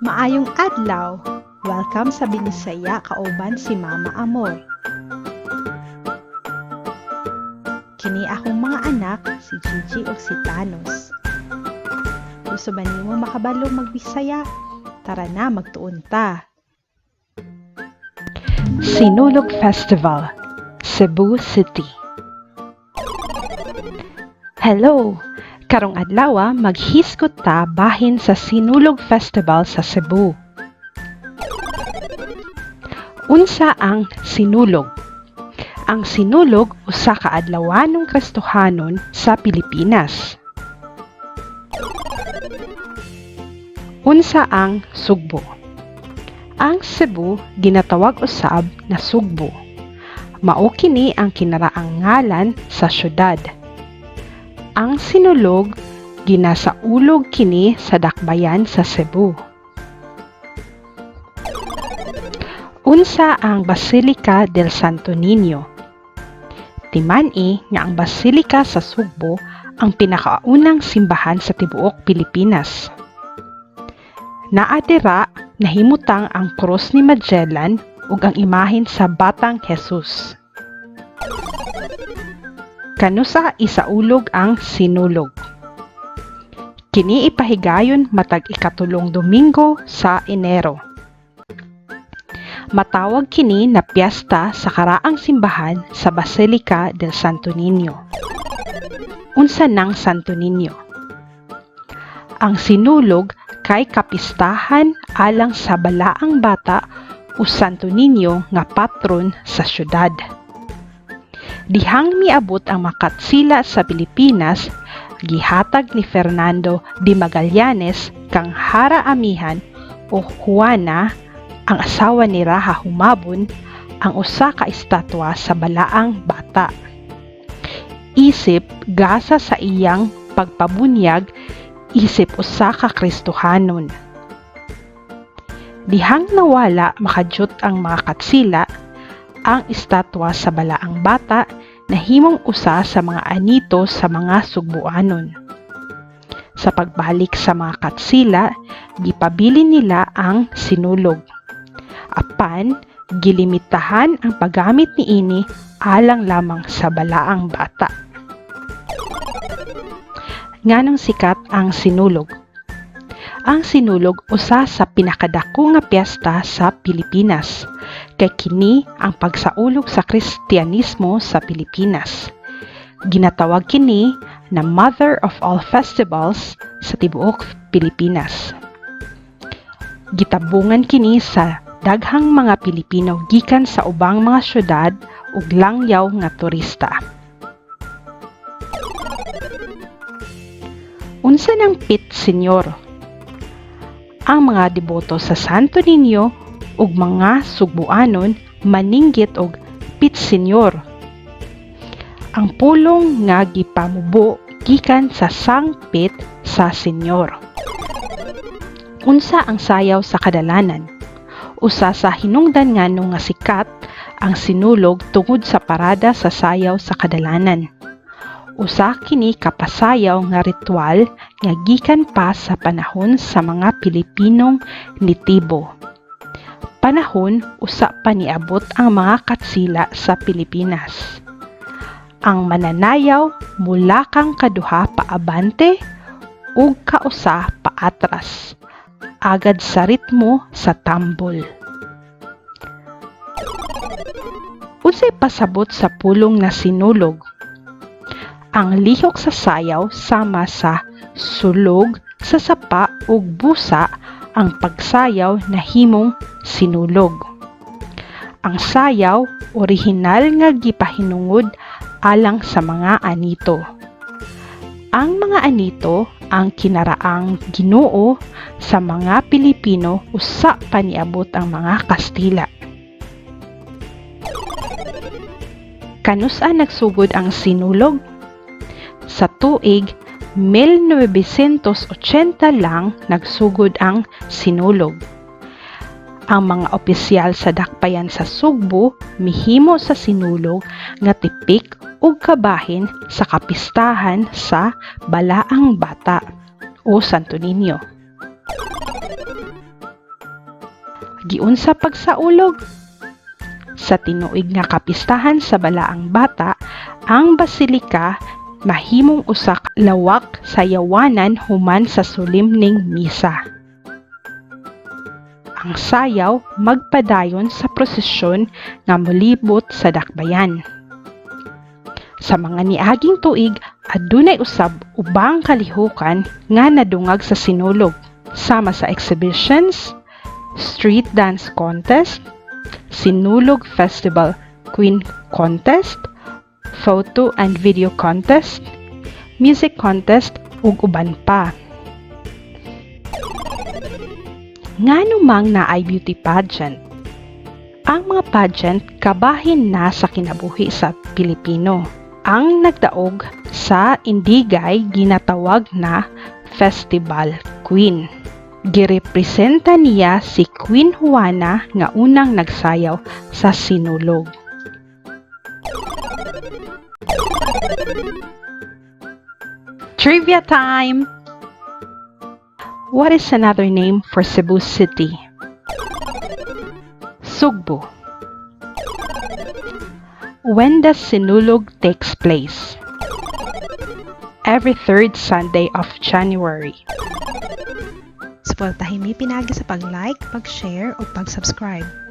Maayong adlaw. Welcome sa Binisaya kauban si Mama Amor. Kini akong mga anak, si Gigi ug si Thanos. Gusto ba nimo makabalo magbisaya? Tara na magtuon ta. Sinulog Festival, Cebu City. Hello! Karong adlaw maghiskot ta bahin sa Sinulog Festival sa Cebu. Unsa ang sinulog? Ang sinulog usa ka adlawanong Kristohanon sa Pilipinas. Unsa ang sugbo? Ang Cebu ginatawag usab na sugbo. Mao kini ang kinaraang ngalan sa syudad. Ang sinulog ginasaulog kini sa dakbayan sa Cebu. Unsa ang Basilica del Sto Nino? Timan-i nga ang Basilica sa Sugbo ang pinakaunang simbahan sa tibuok Pilipinas. Naadira nahimutang ang Cross ni Magelan ug ang imahen sa Batang Jesus. Kanusa isaulog ang sinulog? Kini ipahigayon matag ikatulong Domingo sa Enero. Matawag kini na piyesta sa karaang simbahan sa Basilica del Sto Nino. Unsa nang Santo Niño? Ang sinulog kay kapistahan alang sa balaang bata o Santo Niño nga patron sa syudad. Dihang miabot ang makatsila sa Pilipinas, gihatag ni Fernando de Magallanes kang hara-amihan o Juana, ang asawa ni Raha Humabon, ang usa ka estatwa sa balaang bata. Isip gasa sa iyang pagpabunyag, isip usa ka Kristohanon. Dihang nawala makadyot ang mga katsila, ang estatwa sa balaang bata nahimong usa sa mga anito sa mga Sugbuanon. Sa pagbalik sa mga katsila, gipabili nila ang sinulog. Apan, gilimitahan ang paggamit niini alang lamang sa balaang bata. Nganong sikat ang sinulog? Ang sinulog usa sa pinakadako nga piyesta sa Pilipinas, kay kini ang pagsaulog sa Kristyanismo sa Pilipinas. Ginatawag kini na Mother of all Festivals sa tibuok Pilipinas. Gitabungan kini sa daghang mga Pilipino gikan sa ubang mga syudad ug langyaw nga turista. Unsa nang pit senyor? Ang mga deboto sa Santo Niño ug mga Sugbuanon maninggit og pit senyor. Ang pulong nga gipamubo gikan sa sangpit sa senyor. Unsa ang sayaw sa kadalanan? Usa sa hinungdan ngano nga sikat ang sinulog tungod sa parada sa sayaw sa kadalanan. Usa kini kapasayaw nga ritual nga gikan pa sa panahon sa mga Pilipinong nitibo. Panahon usa pa niabot ang mga katsila sa Pilipinas. Ang mananayaw mula kang kaduha paabante ug kausa paatras, agad sa ritmo sa tambol. Unsay pasabot sa pulong na sinulog? Ang lihok sa sayaw sama sa sulog sa sapa ug busa ang pagsayaw na himong sinulog. Ang sayaw orihinal nga gipahinungod alang sa mga anito. Ang mga anito ang kinaraang Ginoo sa mga Pilipino usa pa niabot ang mga Kastila. Kanusa nagsugod ang sinulog? Sa tuig 1980 lang nagsugod ang sinulog. Ang mga opisyal sa dakbayan sa Sugbo mihimo sa sinulog nga tipik ug kabahin sa kapistahan sa Balaang Bata o Santo Niño. giunsa pagsaulog? Sa tinuig nga kapistahan sa balaang bata, ang basilika mahimong usak lawak sa yawanan human sa sulim ning misa. Ang sayaw magpadayon sa prosesyon nga molibot sa dakbayan. Sa mga niaging tuig, adunay usab ubang kalihukan nga nadungag sa sinulog, sama sa exhibitions, street dance contest, Sinulog Festival Queen Contest, photo and video contest, music contest ug uban pa. Ngano mang naay beauty pageant? Ang mga pageant kabahin na sa kinabuhi sa Pilipino. Ang nagdaog sa Indigay ginatawag na Festival Queen. Girepresenta niya si Queen Juana nga unang nagsayaw sa sinulog. Trivia time! What is another name for Cebu City? Sugbo. When does Sinulog takes place? Every third Sunday of January. Suportahin mi pinagi sa pag-like, pag-share o pag-subscribe.